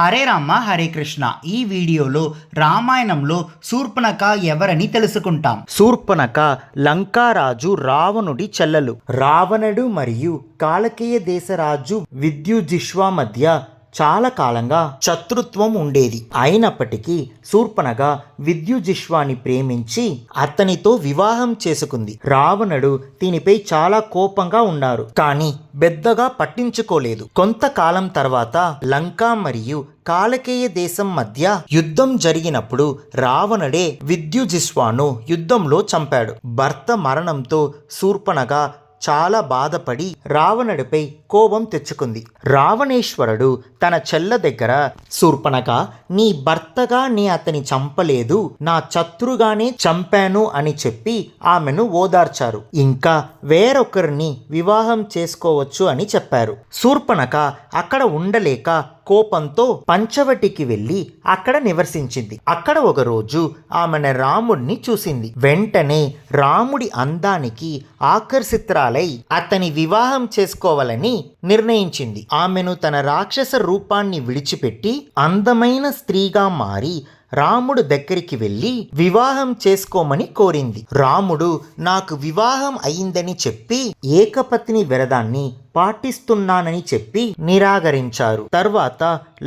హరే రామ హరే కృష్ణ. ఈ వీడియోలో రామాయణంలో శూర్పణఖ ఎవరని తెలుసుకుంటాం. శూర్పణఖ లంకారాజు రావణుడి చెల్లెలు. రావణుడు మరియు కాలకేయ దేశరాజు విద్యుజిహ్వ మధ్య చాలా కాలంగా శత్రుత్వం ఉండేది. అయినప్పటికీ శూర్పణఖ విద్యుజిహ్వాని ప్రేమించి అతనితో వివాహం చేసుకుంది. రావణుడు దీనిపై చాలా కోపంగా ఉన్నారు, కానీ పెద్దగా పట్టించుకోలేదు. కొంతకాలం తర్వాత లంక మరియు కాలకేయ దేశం మధ్య యుద్ధం జరిగినప్పుడు రావణుడే విద్యుజిహ్వను యుద్ధంలో చంపాడు. భర్త మరణంతో శూర్పణఖ చాలా బాధపడి రావణుడిపై కోపం తెచ్చుకుంది. రావణేశ్వరుడు తన చెల్ల దగ్గర, శూర్పణఖ, నీ భర్తగా నీ అతని చంపలేదు, నా శత్రుగానే చంపాను అని చెప్పి ఆమెను ఓదార్చారు. ఇంకా వేరొకరిని వివాహం చేసుకోవచ్చు అని చెప్పారు. శూర్పణఖ అక్కడ ఉండలేక కోపంతో పంచవటికి వెళ్ళి అక్కడ నివసించింది. అక్కడ ఒక రోజు ఆమె రాముడిని చూసింది. వెంటనే రాముడి అందానికి ఆకర్షితురాలై అతని వివాహం చేసుకోవాలని నిర్ణయించింది. ఆమెను తన రాక్షస రూపాన్ని విడిచిపెట్టి అందమైన స్త్రీగా మారి రాముడు దగ్గరికి వెళ్ళి వివాహం చేసుకోమని కోరింది. రాముడు నాకు వివాహం అయిందని చెప్పి ఏకపత్ని వ్రతాన్ని పాటిస్తున్నానని చెప్పి నిరాకరించారు. తర్వాత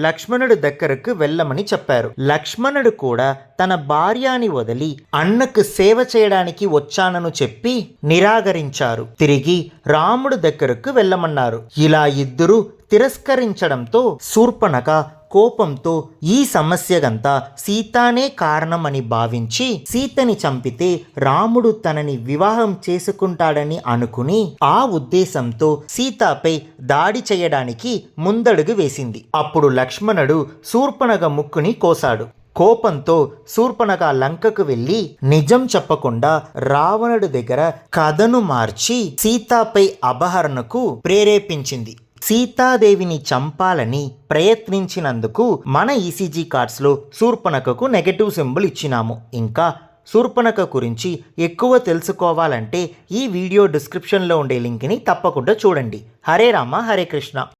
లక్ష్మణుడు దగ్గరకు వెళ్ళమని చెప్పారు. లక్ష్మణుడు కూడా తన భార్యని వదిలి అన్నకు సేవ చేయడానికి వచ్చానని చెప్పి నిరాకరించారు. తిరిగి రాముడు దగ్గరకు వెళ్ళమన్నారు. ఇలా ఇద్దరు తిరస్కరించడంతో శూర్పణఖ కోపంతో ఈ సమస్యకంతా సీతానే కారణమని భావించి సీతని చంపితే రాముడు తనని వివాహం చేసుకుంటాడని అనుకుని ఆ ఉద్దేశంతో సీతపై దాడి చేయడానికి ముందడుగు వేసింది. అప్పుడు లక్ష్మణుడు శూర్పణఖ ముక్కుని కోసాడు. కోపంతో శూర్పణఖ లంకకు వెళ్ళి నిజం చెప్పకుండా రావణుడి దగ్గర కథను మార్చి సీతాపై అపహరణకు ప్రేరేపించింది. సీతాదేవిని చంపాలని ప్రయత్నించినందుకు మన ఈసీజీ కార్డ్స్లో శూర్పణఖకు నెగటివ్ సింబల్ ఇచ్చినాము. ఇంకా శూర్పణఖ గురించి ఎక్కువ తెలుసుకోవాలంటే ఈ వీడియో డిస్క్రిప్షన్లో ఉండే లింక్ని తప్పకుండా చూడండి. హరే రామ హరే కృష్ణ.